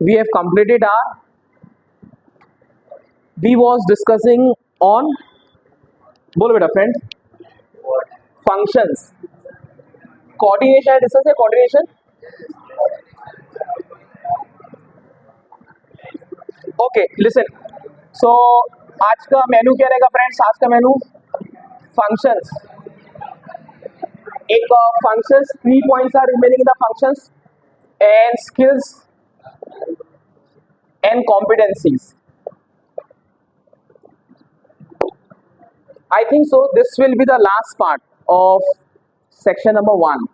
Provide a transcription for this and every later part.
we have completed our, we was discussing on, बोलो बेटा friend, functions, coordination है, discuss है coordination. Okay, listen. So आज का मेनू क्या रहेगा फ्रेंड्स? आज का मेनू functions. एक functions, 3 points are remaining in the functions, and skills and competencies. I think so. This will be the last part of section number 1.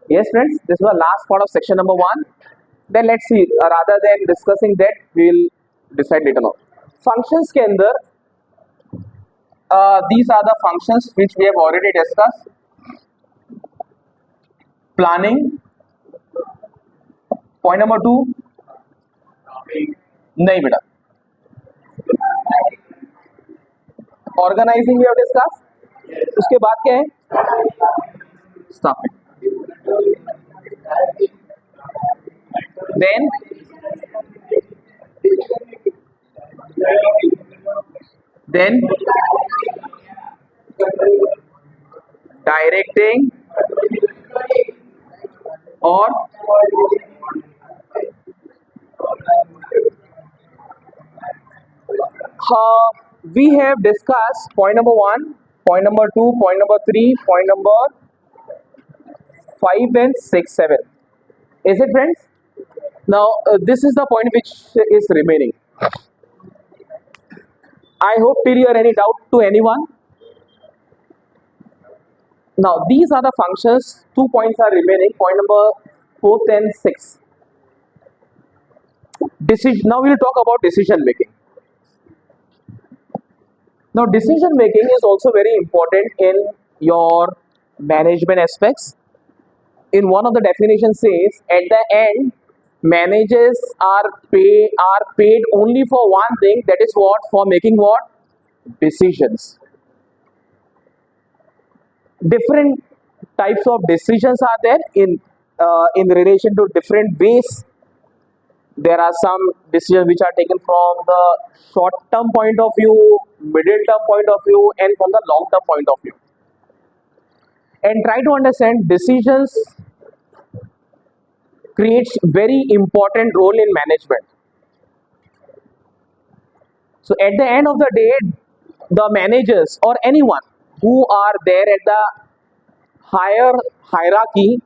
Yes, friends, this was the last part of section number 1. Then let's see. Rather than discussing that, we will decide later on. Functions के अंदर, these are the functions which we have already discussed. Planning. Point number 2. नहीं बेटा. Organizing we have discussed. उसके बाद क्या है? Staffing. Then directing or we have discussed point number 1, point number 2, point number 3, point number 5 and 6, 7. Is it, friends? Now this is the point which is remaining. I hope clear. Any doubt to anyone? Now these are the functions. 2 points are remaining. Point number 4 and 6. Now we will talk about decision making. Now decision making is also very important in your management aspects. In one of the definitions says, at the end, managers are paid only for one thing, that is what? For making what? Decisions. Different types of decisions are there in relation to different ways. There are some decisions which are taken from the short-term point of view, middle-term point of view, and from the long-term point of view. And try to understand, decisions creates very important role in management. So at the end of the day, the managers or anyone who are there at the higher hierarchy,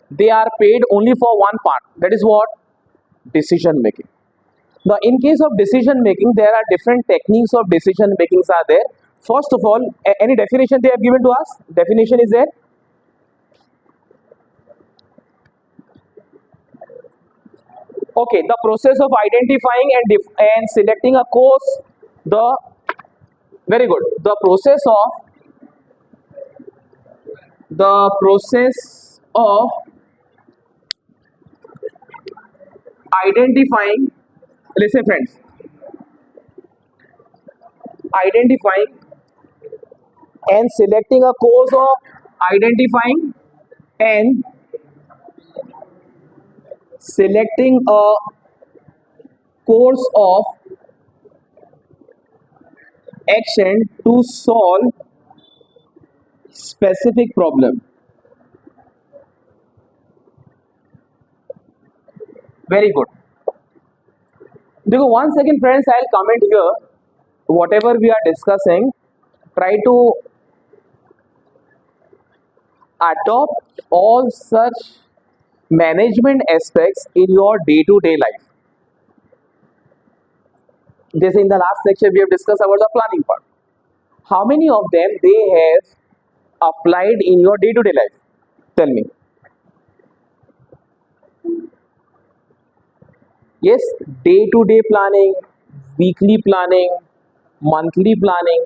they are paid only for one part, that is what? Decision making. Now in case of decision making, there are different techniques of decision makings are there. First of all, any definition they have given to us? Definition is there? Okay, the process of identifying and selecting a course. Very good. The process of identifying. Listen, friends. Identifying and selecting a course of identifying and selecting a course of action to solve specific problem. Very good. देखो, once again friends, I'll comment here. Whatever we are discussing, try to adopt all such management aspects in your day-to-day life. This in the last lecture we have discussed about the planning part. How many of them they have applied in your day-to-day life? Tell me. Yes, day-to-day planning, weekly planning, monthly planning.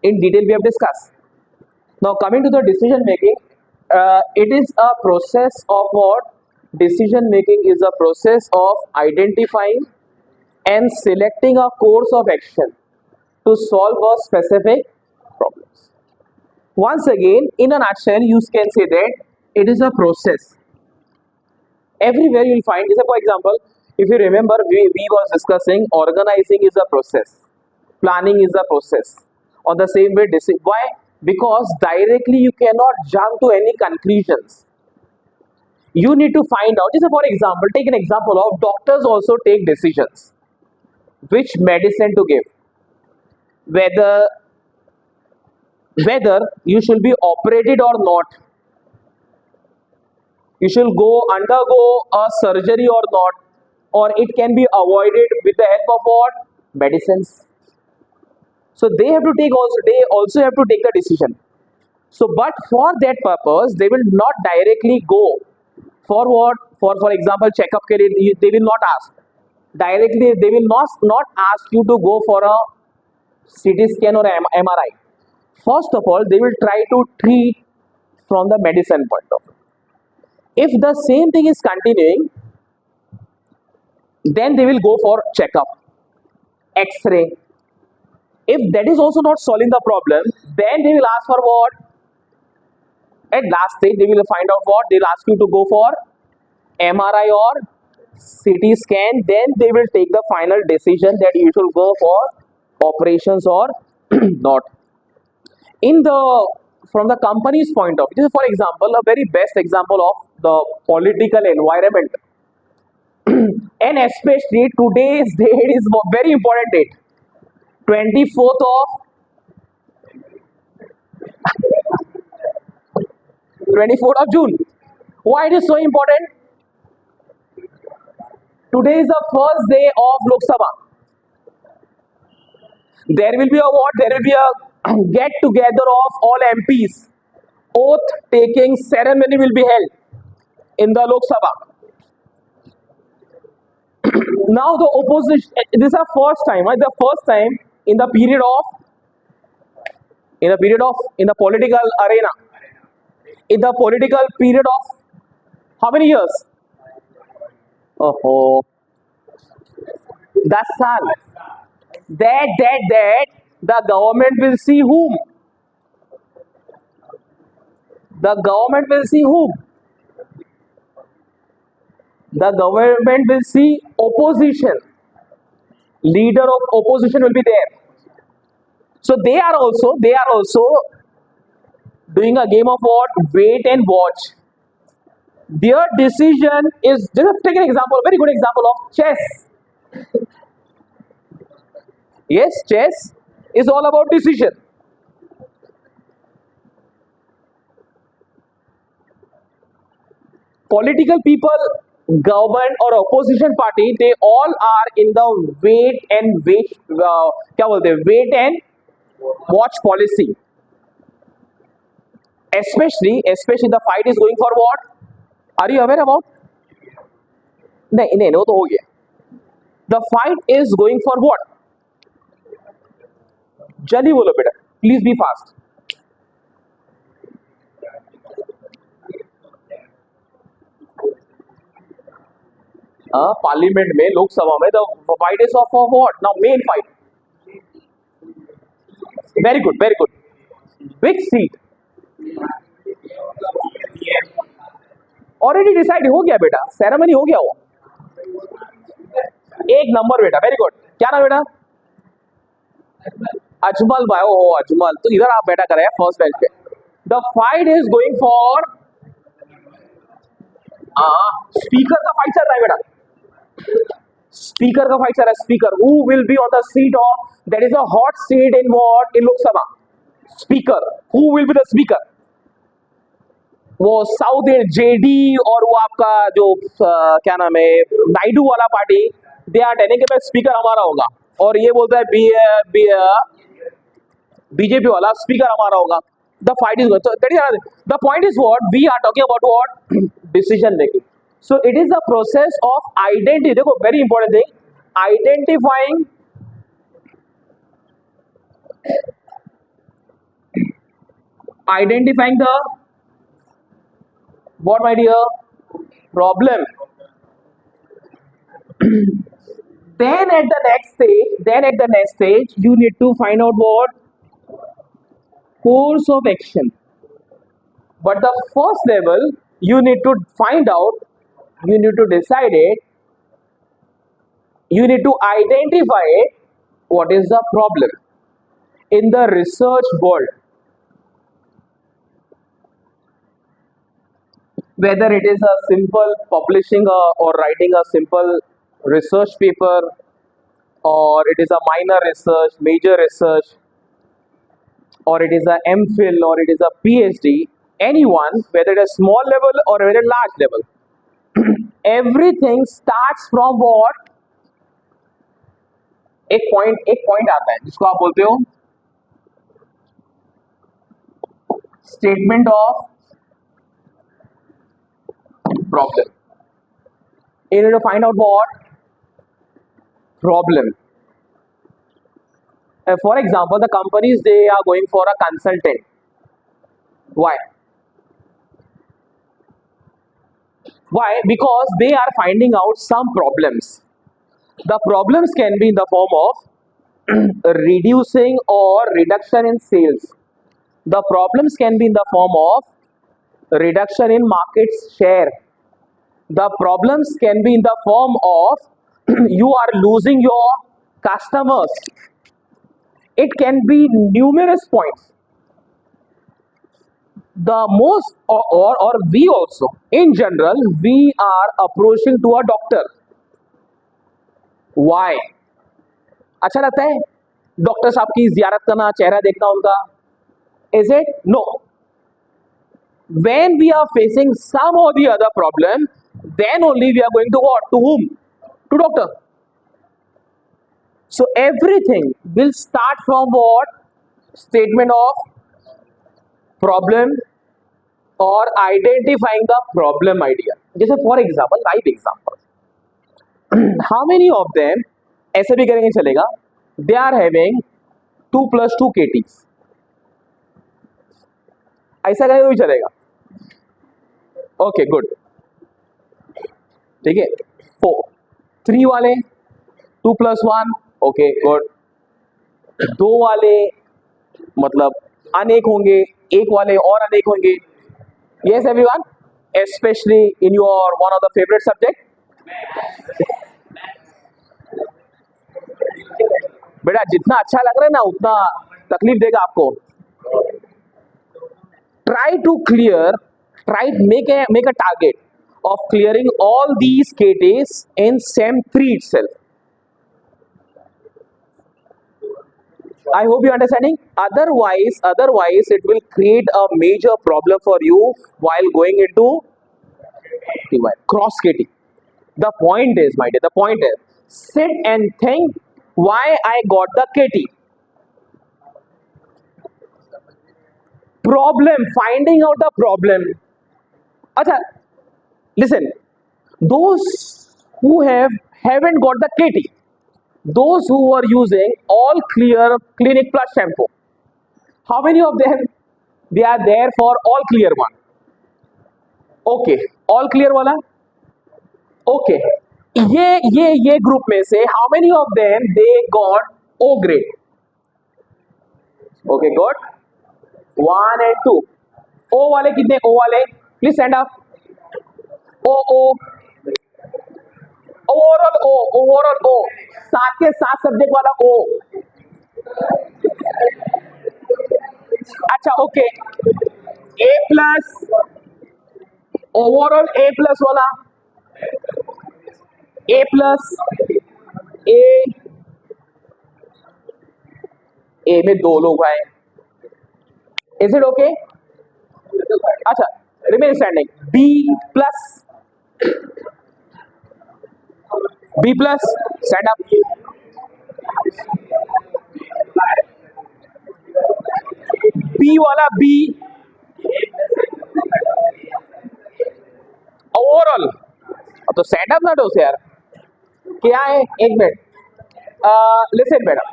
In detail we have discussed. Now coming to the decision making, it is a process of what? Decision making is a process of identifying and selecting a course of action to solve a specific problems. Once again, in a nutshell, you can say that it is a process Everywhere you'll find, say for example, if you remember, we was discussing organizing is a process, planning is a process. On the same way, why? Because directly you cannot jump to any conclusions. You need to find out. Just for example, take an example of doctors also take decisions which medicine to give, whether you should be operated or not, you should go undergo a surgery or not, or it can be avoided with the help of what? Medicines. So they also have to take the decision. So but for that purpose they will not directly go for what? For example, checkup ke liye they will not ask directly. They will not ask you to go for a CT scan or MRI. First of all, they will try to treat from the medicine point of view. If the same thing is continuing, then they will go for checkup, X-ray. If that is also not solving the problem, then they will ask for what? At last stage, they will find out what? They'll ask you to go for MRI or CT scan. Then they will take the final decision that you should go for operations or not. In the From the company's point of view, for example, a very best example of the political environment, and especially today's date is very important date, 24th of 24th of June. Why it is so important? Today is the first day of Lok Sabha. There will be a what? There will be a get together of all MPs. Oath taking ceremony will be held in the Lok Sabha. Now the opposition. This is the first time. Right? The first time in the period of in the political arena, in the political period of how many years? Oh, that's all. That the government will see whom? The government will see whom? The government will see opposition. Leader of opposition will be there. So they are also doing a game of what? Wait and watch. Their decision is, just take an example, a very good example of chess. Yes, chess is all about decision. Political people, government or opposition party, they all are in the क्या बोलते हैं, wait and watch policy. Especially the fight is going for what? Are you aware about? नहीं नहीं वो तो हो गया. The fight is going for what? जल्दी बोलो बेटा, please be fast. पार्लियामेंट में, लोकसभा में, the fight is for what? Now main fight. Very good, very good. Which seat? Already decide हो गया बेटा, सेरेमनी हो गया वो. एक नंबर बेटा, वेरी गुड. क्या नाम बेटा? अजमल भाई. ओ अजमल, तो इधर आप बैठा करे फर्स्ट बेंच पे. The fight is going for, speaker का फाइट चल रहा है बेटा. स्पीकर का फाइट चल रहा है. Speaker who will be on the seat of, that is a hot seat in what? In Lok Sabha. Speaker, who will be the speaker? वो साउथ जेडी और वो आपका जो क्या नाम है, नायडू वाला पार्टी, दे आर टेलिंग के स्पीकर हमारा होगा, और ये बोलता है बीजेपी वाला स्पीकर हमारा होगा. The fight is the point is what we are talking about, what? Decision making. So it is the process of identity. देखो very important thing, identifying the what, my dear? Problem. Then at the next stage you need to find out what? Course of action. But the first level you need to find out you need to decide it, you need to identify it, what is the problem. In the research world, whether it is a simple publishing or writing a simple research paper, or it is a minor research, major research, or it is a MPhil, or it is a PhD, anyone, whether it is small level or whether it is large level, everything starts from what? एक point आता है जिसको आप बोलते हो statement of problem. In order to find out what problem. For example, the companies, they are going for a consultant. Why? Why? Because they are finding out some problems. The problems can be in the form of reducing or reduction in sales. The problems can be in the form of reduction in market share. The problems can be in the form of you are losing your customers. It can be numerous points. The most or we also in general, we are approaching to a doctor. Why? अच्छा लगता है doctor साहब की जियारत करना, चेहरा देखना उनका? Is it? No. When we are facing some or the other problem, then only we are going to what? To whom? To doctor. So everything will start from what? Statement of problem or identifying the problem idea. जैसे for example, live example. How many of them, ऐसे भी करेंगे चलेगा, they are having 2+2 KTs. ऐसा करेंगे भी चलेगा. Okay good. ठीक है. 3 वाले 2+1. Okay good. 2 वाले मतलब अनेक होंगे, 1 वाले और अनेक होंगे. Yes everyone, specially in your one of the favourite subject. बेटा जितना अच्छा लग रहा है ना उतना तकलीफ देगा आपको. Try to clear, make a target of clearing all these KTs in SEM 3 itself. I hope you're understanding. Otherwise it will create a major problem for you while going into cross KT. The point is, my dear, the point is, sit and think why I got the KT. Problem, finding out the problem. Acha, listen, those who haven't got the KT, those who are using all clear clinic plus shampoo, how many of them they are there for all clear one? Okay, all clear वाला. Okay, ये group में से how many of them they got O grade? Okay, good. 1 and 2. O वाले कितने? O वाले please stand up. O overall O 7 के 7 subject वाला O. अच्छा okay. A plus overall A plus वाला A प्लस A में 2 लोग आए. Is it okay? अच्छा remain standing. B plus stand up. B वाला B ओवरऑल. अब तो सेट अप ना दो यार. क्या है? एक मिनट. लिसन बेटा.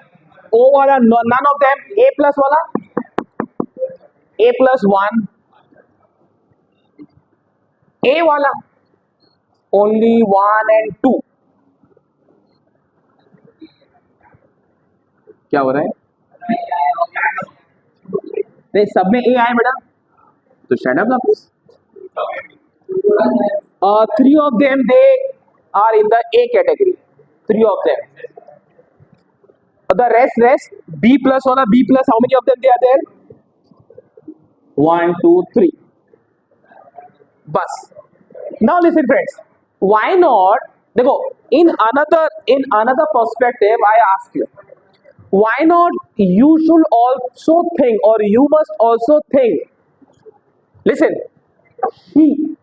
O वाला none of them. A plus वाला A plus 1. A वाला only 1 and 2. क्या हो रहा है? नहीं सब में A आए बेटा तो स्टैंड अप ना please. Three of them, they are in the A category. Three of them. The rest, B plus or a B plus, how many of them they are there? One, two, three. Bus. Now listen, friends. Why not? देखो, in another perspective, I ask you, why not you should also think, or you must also think. Listen, he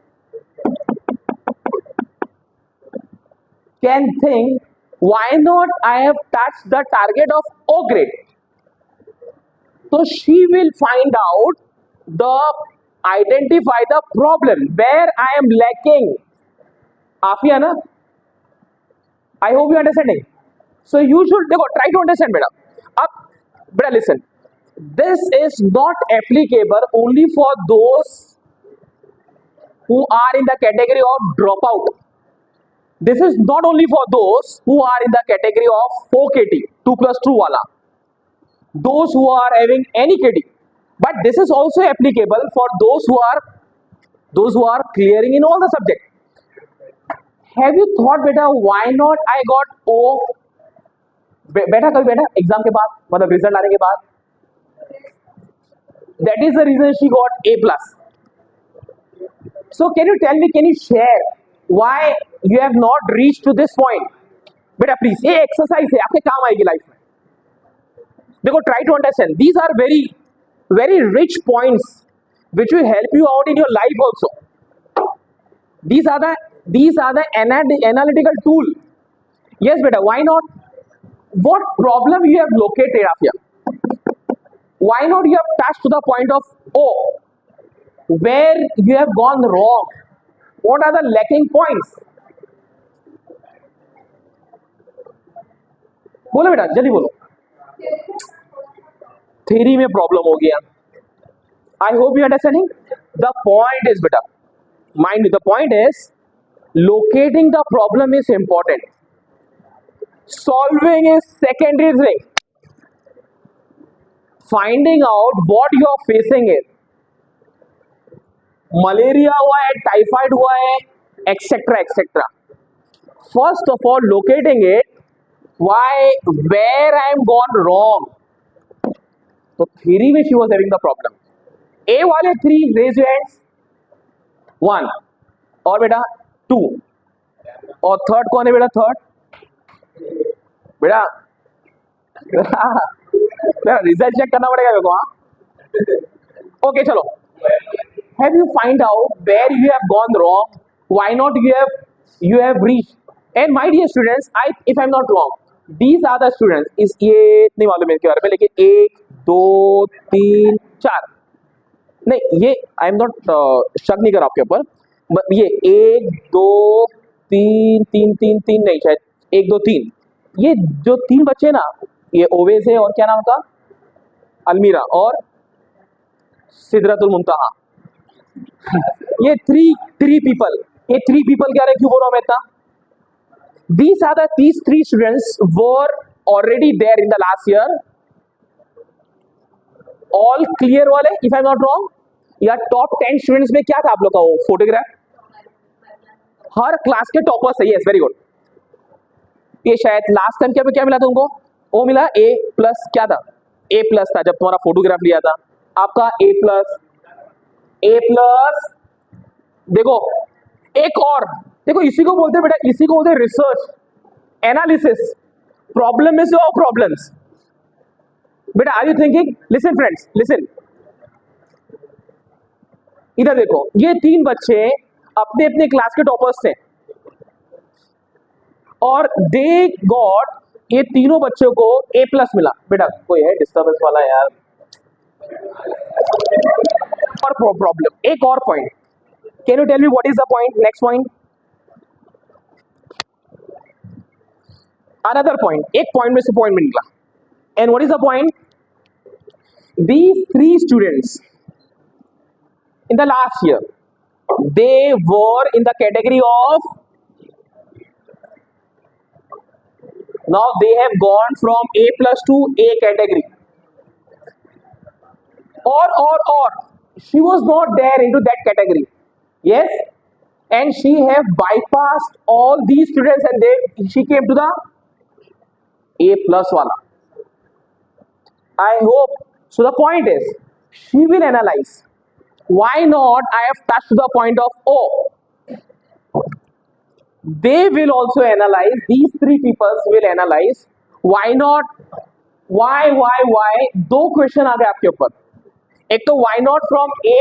can think, why not I have touched the target of O grade. So she will find out the identify the problem where I am lacking. आप ही है ना? I hope you understanding. So you should देखो, try to understand बेटा. अब बेटा listen. This is not applicable only for those who are in the category of dropout. This is not only for those who are in the category of 4KT, 2 plus 2 wala, those who are having any KT. But this is also applicable for those who are clearing in all the subjects. Have you thought बेटा why not I got O? बैठा कभी बेटा exam के बाद मतलब result आने के बाद, that is the reason she got A plus. So can you tell me, can you share why you have not reached to this point? बेटा प्लीज ये एक्सरसाइज है, आपके काम आएगी लाइफ में. देखो, try to understand, these are very very rich points which will help you out in your life also. These are the analytical tool. Yes beta, why not? What problem you have located up here? Why not you have touched to the point of O, where you have gone wrong? What are the lacking points? बोलो बेटा जल्दी बोलो. Theory में problem हो गया. I hope you understanding. The point is beta, mind you, the point is locating the problem is important. Solving is secondary thing. Finding out what you are facing is malaria हुआ है, typhoid हुआ है, etcetera etcetera. First of all locating it, why where I am gone wrong. तो theory में she was having the problem. A वाले 3 raise your hands. 1 और बेटा 2 और थर्ड कौन है बेटा? थर्ड बेटा रिजल्ट चेक करना पड़ेगा मेरे को. हाँ ओके चलो. Have you find out where you have gone wrong? Why not you have reached? And my dear students, if I'm not wrong, these are the students. इस ये नहीं मालूम है इनके बारे में, लेकिन 1 2 3 4 नहीं, ये आई एम नॉट शक नहीं कर आपके ऊपर. ये 1 2 3 3 3 3 नहीं, शायद 1 2 3. ये जो 3 बच्चे ना, ये ओवेस है और क्या नाम था, अलमीरा और सिदरतुल मुंतहा. ये थ्री पीपल, ये 3 पीपल क्या रहे, क्यों बोल रहा हूं मैं इतना? these 3 students were already there in the last year. All clear वाले, if I'm not wrong, या टॉप 10 स्टूडेंट्स में क्या था आप लोग का वो फोटोग्राफ? हर क्लास के टॉपर्स है. Yes very good. ये शायद लास्ट टाइम क्या मिला था उनको? वो मिला A प्लस. क्या था? A प्लस था जब तुम्हारा फोटोग्राफ लिया था. आपका A प्लस. देखो एक और देखो, इसी को बोलते हैं बेटा, इसी को बोलते हैं रिसर्च एनालिसिस. प्रॉब्लम में से और प्रॉब्लम्स. बेटा are you thinking? Listen friends, listen. इधर देखो, ये 3 बच्चे अपने अपने क्लास के टॉपर्स थे और दे गॉट, ये तीनों बच्चों को A प्लस मिला. बेटा कोई है डिस्टर्बेंस वाला यार? और प्रॉब्लम, एक और point. Can you tell me what is the point? Next point, another point. एक पॉइंट में से पॉइंट में निकला. And what is the point? These 3 students in the last year, they were in the category of, now they have gone from A plus to A category. Or she was not there into that category. Yes, and she have bypassed all these students, and they she came to the A plus wala. I hope so. The point is, she will analyze. Why not? I have touched the point of O. They will also analyze. These three peoples will analyze. Why not? Why? दो question आ गए आपके ऊपर. एक तो why not from A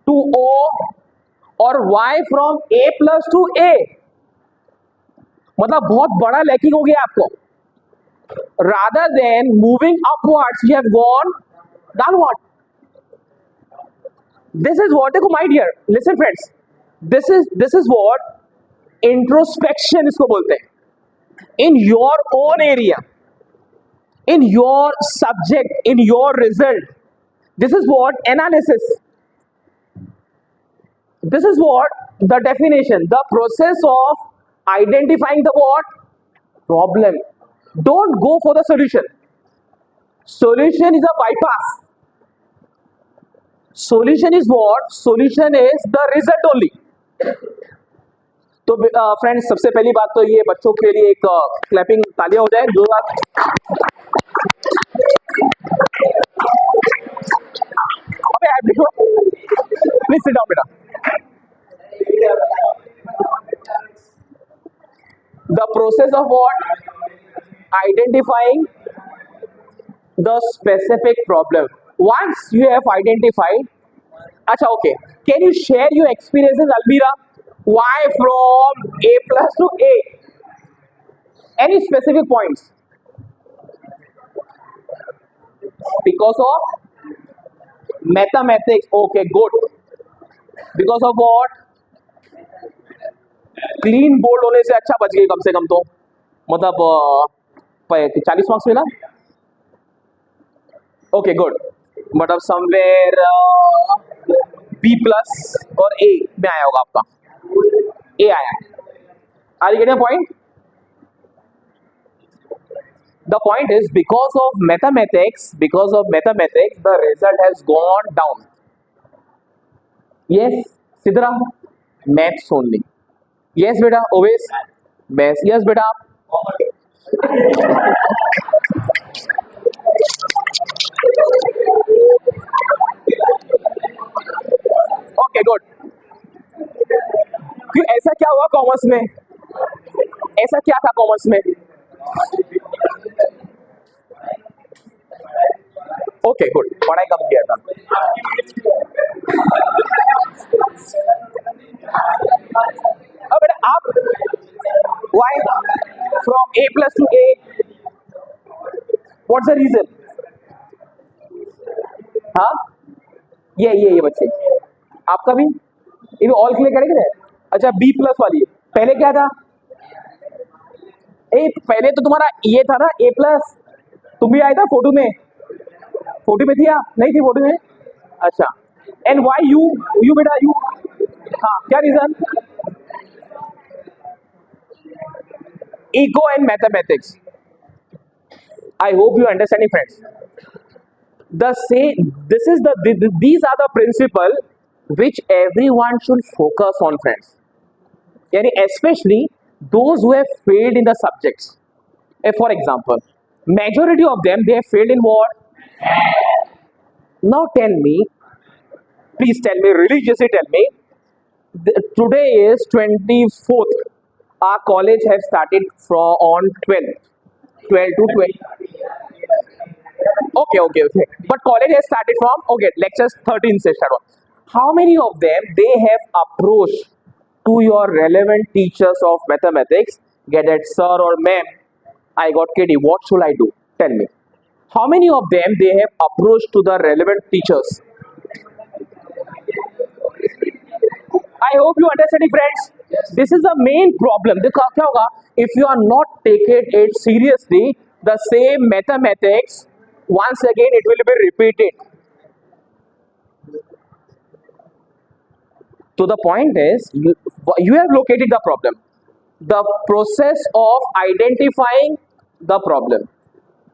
to O और why from A plus to A. मतलब बहुत बड़ा लैकिंग हो गया आपको. Rather than moving upwards, you have gone downward. This is what, देखो my dear, listen friends, this is what introspection इसको बोलते हैं. In your own area, in your subject, in your result, this is what analysis. This is what the definition, the process of identifying the what problem. Don't go for the solution. Solution is a bypass. Solution is what? Solution is the result only. तो friends, सबसे पहली बात तो ये बच्चों के लिए एक क्लैपिंग तालियां हो जाए. जो बात, अबे यार देखो, प्लीज सिट डाउन बेटा. The process of what? Identifying the specific problem. Once you have identified, acha, okay. Can you share your experiences, Almira? Why from A plus to A? Any specific points? Because of mathematics. Okay, good. Because of what? Clean board होने से अच्छा बच गई कम से कम. तो मतलब 40 marks मिला. Okay good. मतलब समवेयर बी प्लस और ए में आया होगा आपका. ए आया. Are you getting point? The point is, because of mathematics, the result has gone down. Yes, Sidra, maths only. Yes, beta, always. Yes, beta. Okay, good. क्यों ऐसा क्या हुआ कॉमर्स में? ऐसा क्या था कॉमर्स में? Okay good. पढ़ाई कम किया था. अब बेटा आप why from A plus to A, what's the reason? हाँ, ये बच्चे आपका भी ये ऑल क्लियर करेंगे. अच्छा, बी प्लस वाली पहले क्या था? ए पहले तो तुम्हारा ये था ना ए प्लस. तुम भी आया था फोटो में? फोटो में थी आप? नहीं थी फोटो में. अच्छा, एंड वाई यू बेटा यू? हाँ, क्या reason? Ego and mathematics. I hope you understanding, friends. These are the principle which everyone should focus on, friends. Yani especially those who have failed in the subjects. For example, majority of them, they have failed in what? Now tell me, please tell me, religiously tell me, today is 24th. Our college has started on 12th. 12 to 20. Okay. But college has started from, okay, lectures 13 se start. How many of them they have approached to your relevant teachers of mathematics? Get that, sir or ma'am, I got KD. What should I do? Tell me. How many of them they have approached to the relevant teachers? I hope you understand, friends. This is the main problem. देखो क्या होगा? If you are not taking it seriously, the same mathematics once again it will be repeated. So the point is, you have located the problem. The process of identifying the problem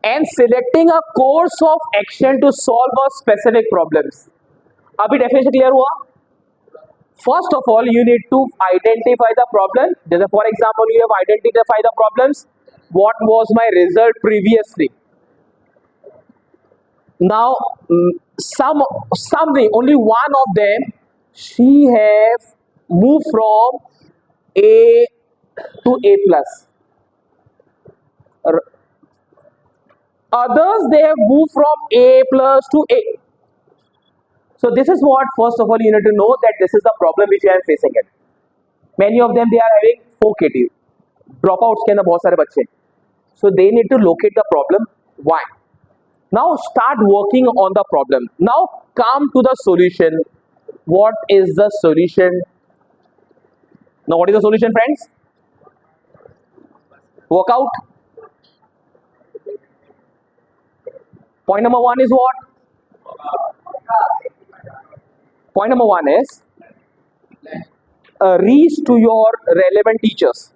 and selecting a course of action to solve a specific problems. अभी definition clear हुआ? First of all, you need to identify the problem. For example, you have identified the problems. What was my result previously? Now, something, only one of them, she have moved from A to A plus. Others, they have moved from A plus to A. So this is what, first of all, you need to know that this is the problem which I am facing it. Many of them, they are having 4 KT. Dropouts के अंदर बहुत सारे बच्चे. So they need to locate the problem. Why? Now start working on the problem. Now come to the solution. What is the solution? Now what is the solution, friends? Work out. Point number 1 is what? Point number 1 is reach to your relevant teachers.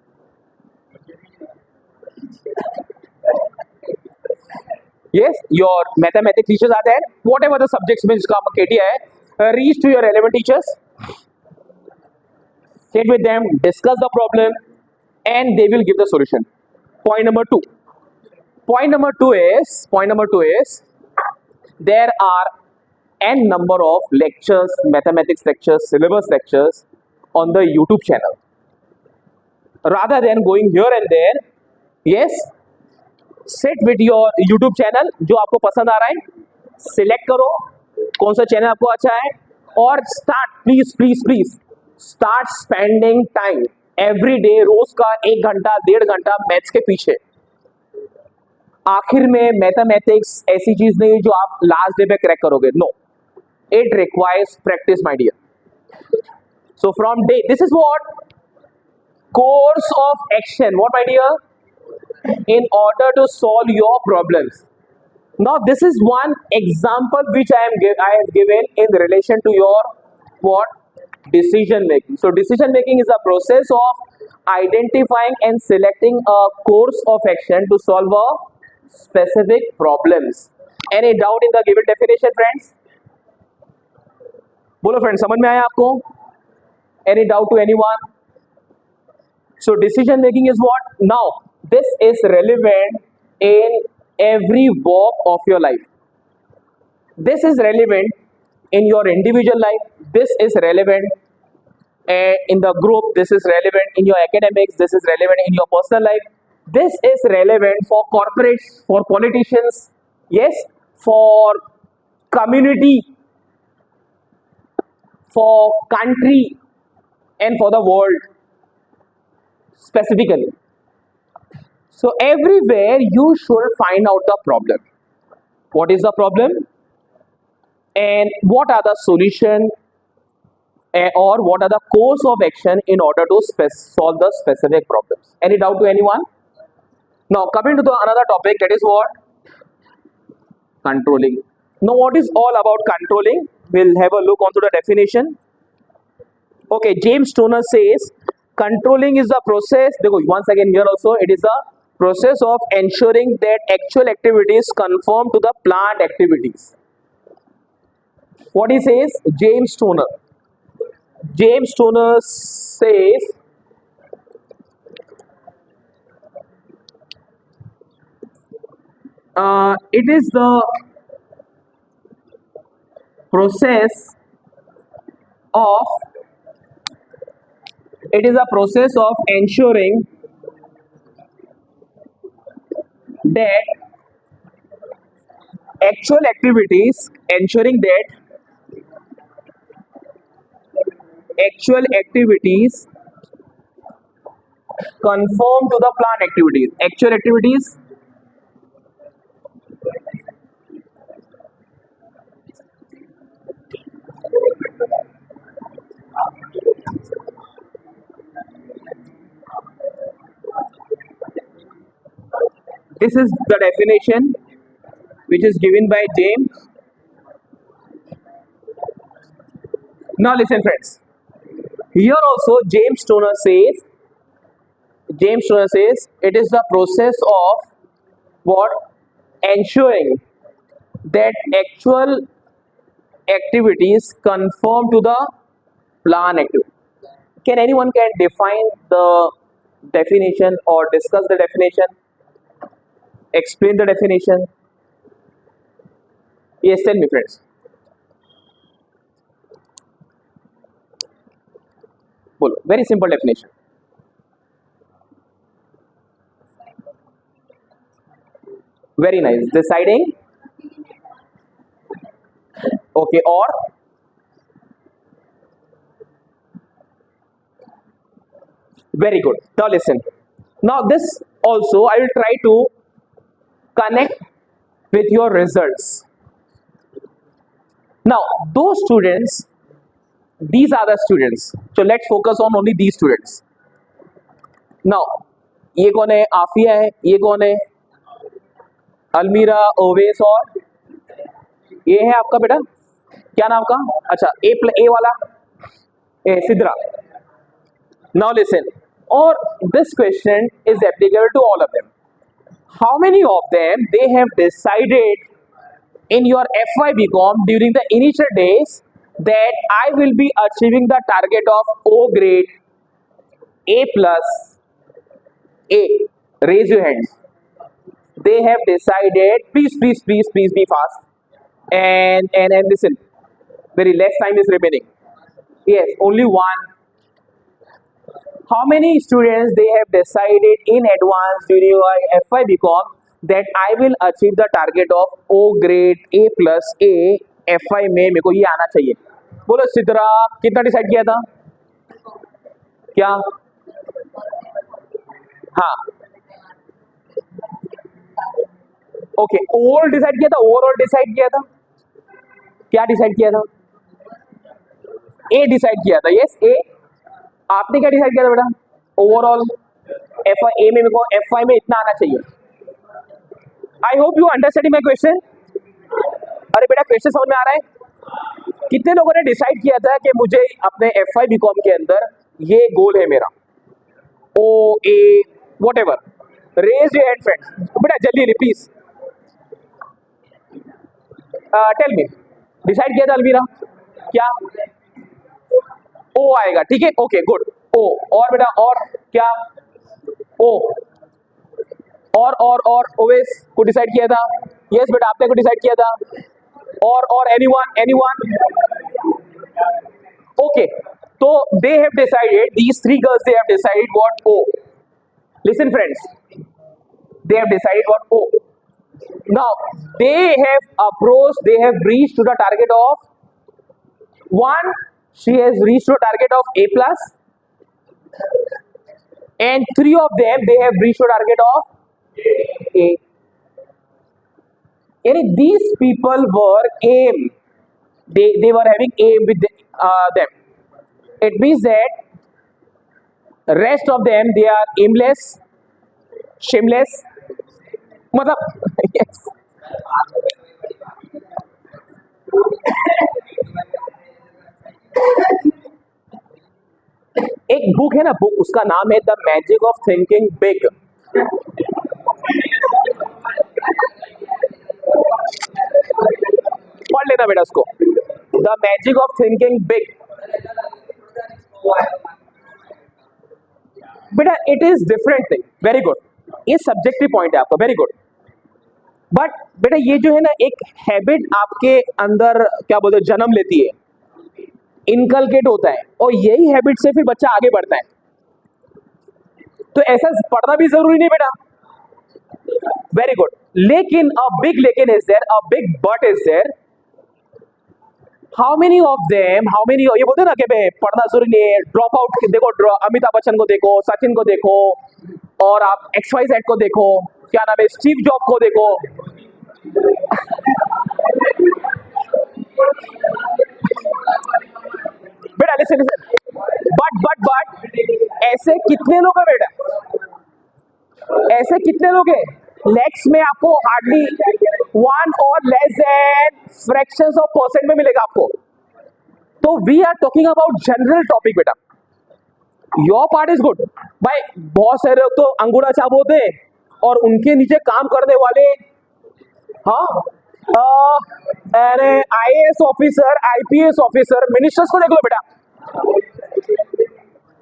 Yes, your mathematics teachers are there. Whatever the subjects में जिसका आपका KT है, reach to your relevant teachers. Sit with them, discuss the problem, and they will give the solution. Point number 2. Point number two is there are n number of lectures, mathematics lectures, syllabus lectures on the YouTube channel. Rather than going here and there, yes, sit with your YouTube channel जो आपको पसंद आ रहा है, select करो कौन सा channel आपको अच्छा है और start, please start spending time every day, रोज का 1 घंटा 1.5 घंटा मैथ्स के पीछे. आखिर में मैथमेटिक्स ऐसी चीज नहीं जो आप लास्ट डे पे क्रैक करोगे. No, it requires practice my dear. So from day, this is what course of action. What, my dear? In order to solve your problems. Now this is one example which I have given in relation to your what? Decision making. So decision making is a process of identifying and selecting a course of action to solve a specific problems. Any doubt in the given definition, friends? बोलो friends, समझ में आया आपको? Any doubt to anyone? So decision making is what? Now this is relevant in every walk of your life. This is relevant in your individual life. This is relevant in the group. This is relevant in your academics. This is relevant in your personal life. This is relevant for corporates, for politicians, yes, for community, for country, and for the world specifically. So everywhere you should find out the problem. What is the problem? And what are the solution or what are the course of action in order to solve the specific problems? Any doubt to anyone? Now coming to the another topic, that is what? Controlling. Now what is all about controlling? We'll have a look onto the definition. Okay, James Stoner says controlling is the process. Once again here also it is a process of ensuring that actual activities conform to the planned activities. What he says? James Stoner says it is the process of ensuring that actual activities conform to the planned activities. Actual activities this is the definition which is given by James. Now listen friends, here also James Stoner says it is the process of what? Ensuring that actual activities conform to the Plan activity. Can anyone can define the definition or discuss the definition? Explain the definition. Yes, tell me, friends. Bolo. Very simple definition. Very nice. Deciding. Okay. Or very good. Now listen. Now this also I will try to connect with your results. Now those students, these are the students. So let's focus on only these students. Now ये कौन है? आफिया है. ये कौन है? अलमीरा, ओवेस और ये है आपका बेटा. क्या नाम का? अच्छा ए वाला ए Sidra. Now listen. Or this question is applicable to all of them. How many of them they have decided in your FY BCom during the initial days that I will be achieving the target of O grade, A plus, A? Raise your hands. They have decided. Please be fast. And listen. Very less time is remaining. Yes, only one. How many students they have decided in advance during your FY BCom that I will achieve the target of O grade, A plus, A FY में मेरे को ये आना चाहिए. बोलो सिद्रा कितना decide किया था? क्या? हाँ. ओके. ओवरऑल डिसाइड किया था. ओवरऑल डिसाइड किया था. क्या डिसाइड किया था? ए डिसाइड किया था. यस ए. आपने क्या डिसाइड किया था बेटा? ओवरऑल FY ए में मेरे को FY में इतना आना चाहिए. आई hope you understanding my question. अरे बेटा क्वेश्चन समझ में आ रहा है? कितने लोगों ने डिसाइड किया था कि मुझे अपने FY BCom के अंदर ये गोल है मेरा, O A whatever? Raise your hand friends. बेटा जल्दी प्लीज टेल मी. डिसाइड किया था अलमीरा? क्या? ओ आएगा. ठीक है. Okay good. ओ. और बेटा और क्या? ओ. और ओवेस को डिसाइड किया था. यस बेटा आपने को डिसाइड किया था. और एनीवन. ओके. तो they have decided, these three girls they have decided what O. Listen friends, they have decided what O. Now they have approached, they have reached to the target of 1. She has reached to a target of A plus, and 3 of them they have reached to a target of A. And these people were aim. They were having aim with them. It means that rest of them they are aimless, shameless. मतलब yes. एक book है ना, book उसका नाम है the magic of thinking big. पढ़ लेना बेटा उसको. The magic of thinking big. बेटा it is different thing. Very good. ये सब्जेक्टिव पॉइंट है आपका. Very good. बट बेटा ये जो है ना एक हैबिट आपके अंदर क्या बोलते हैं जन्म लेती है, इनकलकेट होता है, और यही हैबिट से फिर बच्चा आगे बढ़ता है. तो ऐसा पढ़ना भी जरूरी नहीं बेटा. Very good. लेकिन अ बिग लेकिन is there, a big but is there. How many of them, how many, ये बोलते हैं ना कि भाई पढ़ना जरूरी नहीं है. ड्रॉप आउट देखो, अमिताभ बच्चन को देखो, सचिन को देखो, और आप XYZ को देखो, क्या नाम है, स्टीव जॉब को देखो. बेटा लिसन लिसन. बट ऐसे कितने लोग हैं बेटा? ऐसे कितने लोग हैं? लेक्स में आपको हार्डली 1 और less than fractions of percent में मिलेगा आपको. तो we are talking about general topic बेटा. योर पार्ट इज गुड भाई. बहुत सारे लोग तो अंगूठा छाप होते हैं और उनके नीचे काम करने वाले, हाँ, अरे IAS officer, IPS officer, ministers को देख लो बेटा.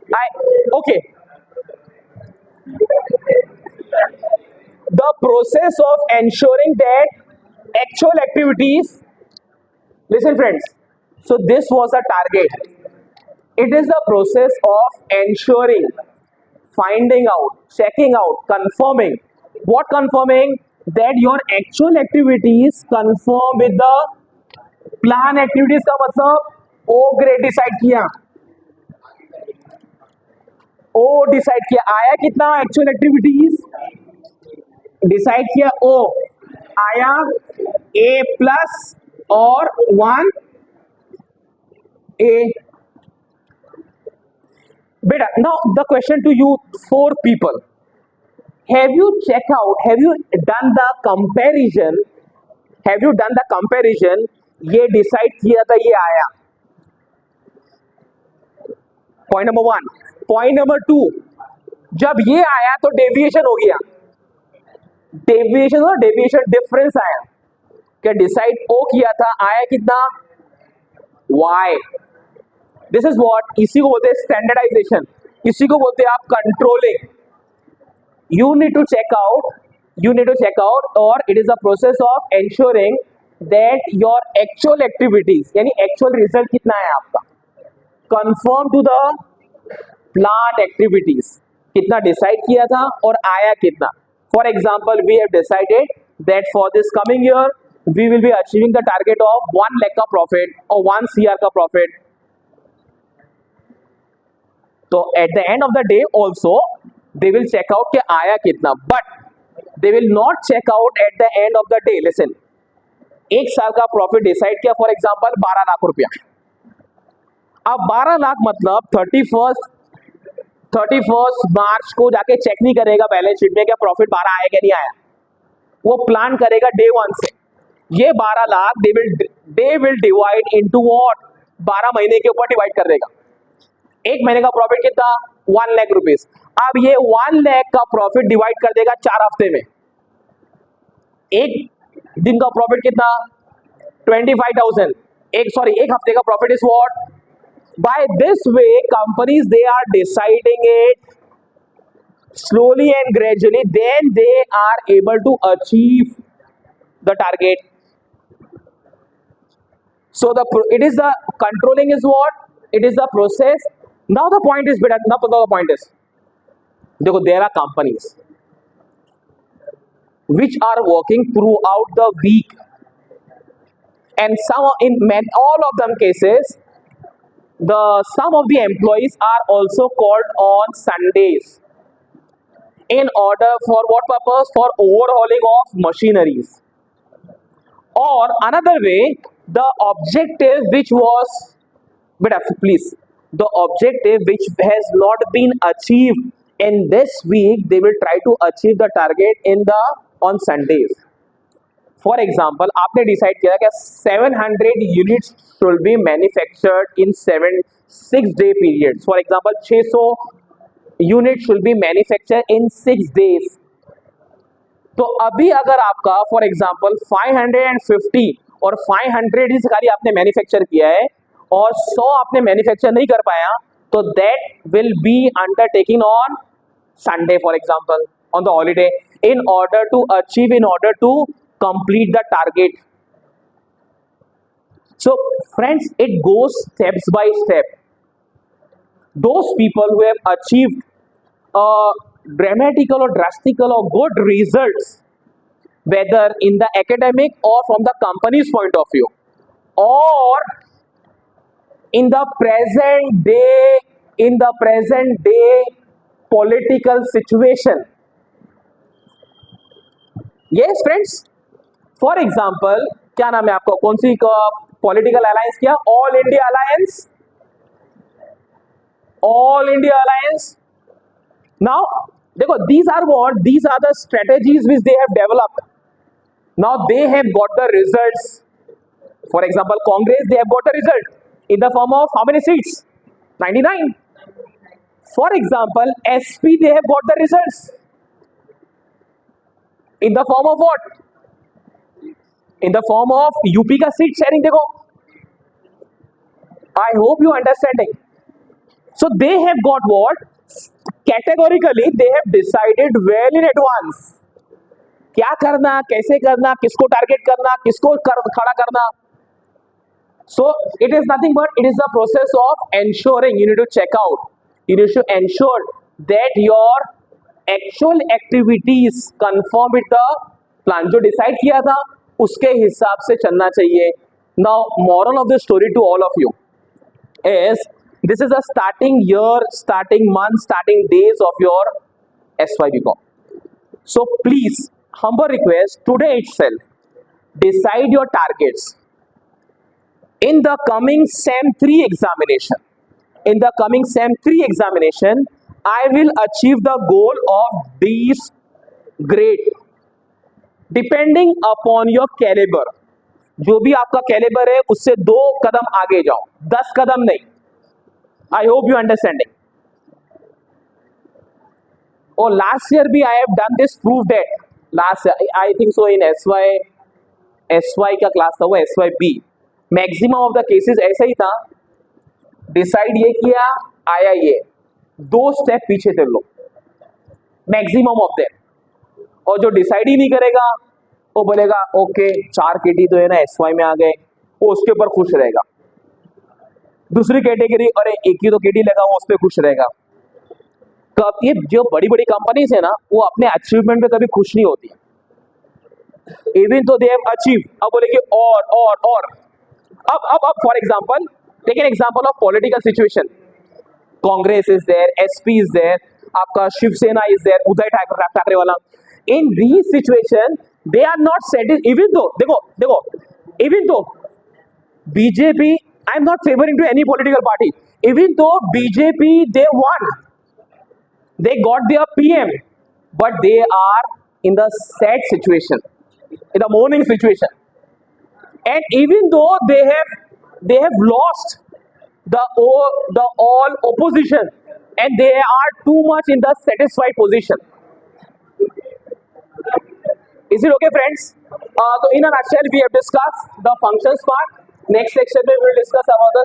I okay. The process of ensuring that actual activities. Listen, friends. So this was a target. It is the process of ensuring, finding out, checking out, confirming. What confirming? That your actual activities conform with the plan activities का मतलब O grade decide किया, ओ decide किया, आया कितना actual activities decide किया, ओ आया ए plus और one A. बेटा now the question to you four people, have you done the comparison, have you done the comparison, ये डिसाइड किया था ये आया. Point number one. Point number two, जब ये आया तो डेविएशन हो गया, डेविएशन और डेविएशन डिफरेंस आया, क्या डिसाइड ओ किया था, आया कितना वाई. दिस इज व्हाट, इसी को बोलते हैं स्टैंडर्डाइजेशन, इसी को बोलते हैं आप controlling. You need to check out, you need to check out, or it is a process of ensuring that your actual activities यानी actual result कितना है आपका, conform to the planned activities, कितना डिसाइड किया था और आया कितना. For example we have decided that for this coming year we will be achieving the target of 1 lakh का प्रॉफिट और 1 CR का प्रॉफिट. तो at the end of the day also they will check out कि आया कितना, but they will not check out at the end of the day. Listen, एक साल का प्रॉफिट डिसाइड किया फॉर एग्जाम्पल 12 लाख रुपया. अब 12 लाख मतलब 31 मार्च को जाके चेक नहीं करेगा बैलेंस शीट में क्या प्रॉफिट 12 आया क्या नहीं आया, वो प्लान करेगा डे वन से. ये 12 lakh they will divide into what, 12 महीने के ऊपर डिवाइड कर देगा. एक महीने का प्रॉफिट कितना 1 लाख रुपीस. अब ये 1 लाख का प्रॉफिट डिवाइड कर देगा 4 हफ्ते में. एक दिन का प्रॉफिट कितना 25,000, एक हफ्ते का profit is what. By this way companies they are deciding it slowly and gradually, then they are able to achieve the target. So it is the controlling is what, it is the process. Now the point is better, now the point is देखो there are companies which are working throughout the week, and all of them cases some of the employees are also called on Sundays in order for what purpose, for overhauling of machineries. Or another way, the objective which was, but please, the objective which has not been achieved in this week, they will try to achieve the target on Sundays. For example आपने decide किया कि 700 units should be manufactured in 6 day period. For example 600 unit should be manufactured in 6 days. तो अभी अगर आपका for example 550 और 500 ही खाली आपने मैन्युफैक्चर किया है और 100 आपने मैन्युफैक्चर नहीं कर पाया, तो that will be undertaking on Sunday for example, on the holiday, in order to complete the target. So friends, it goes steps by step. Those people who have achieved dramatical or drastical or good results, whether in the academic or from the company's point of view, or in the present day political situation. Yes friends, for example क्या नाम है आपका, कौन सी political alliance किया, all India alliance, all India alliance. Now देखो these are the strategies which they have developed. Now they have got the results. For example Congress, they have got a result in the form of how many seats, 99. For example SP, they have got the results in the form of what, in the form of UP का seat sharing. देखो आई hope you understanding. So they have got what? Categorically, they have decided well in advance. क्या करना, कैसे करना, किसको target करना, खड़ा करना. So it is nothing but it is the process of ensuring you need to check out. You need to ensure that your actual activities conform with the plan जो decide किया था उसके हिसाब से चलना चाहिए. Now moral of the story to all of you is this is a starting year, starting month, starting days of your SYBCom. So please, humble request today itself, decide your targets in the coming SEM 3 examination. In the coming SEM 3 examination, I will achieve the goal of these grade depending upon your caliber. जो भी आपका calibre है उससे 2 कदम आगे जाओ, 10 कदम नहीं. I hope you understanding. और लास्ट ईयर भी I have done this prove that last I think so in SY का क्लास था वो SY B. Maximum of the cases ऐसा ही था. डिसाइड ये किया, आया ये, 2 स्टेप पीछे थे लोग, मैक्सिमम ऑफ देम. और जो डिसाइड ही नहीं करेगा वो बोलेगा ओके 4 केटी तो है ना एसवाई में आ गए, वो उसके ऊपर खुश रहेगा. दूसरी कैटेगरी अरे एक ही तो केटी लगा वो उस पर खुश रहेगा. कब ये जो बड़ी बड़ी कंपनीज है ना वो अपने अचीवमेंट पे कभी खुश नहीं होती. इवन तो दे हैव अचीव, अब बोलेंगे और अब for example take an example of political situation. Congress is there, SP is there, आपका शिवसेना इज देयर, उद्धव ठाकरे वाला. In these situation they are not satisfied. Even though देखो even though BJP, I am not favouring to any political party, even though BJP they won, they got their PM, but they are in the sad situation, in the mourning situation. And even though they have lost the all opposition, and they are too much in the satisfied position. Is it okay, friends? So in a nutshell, we have discussed the functions part. Next section we will discuss about the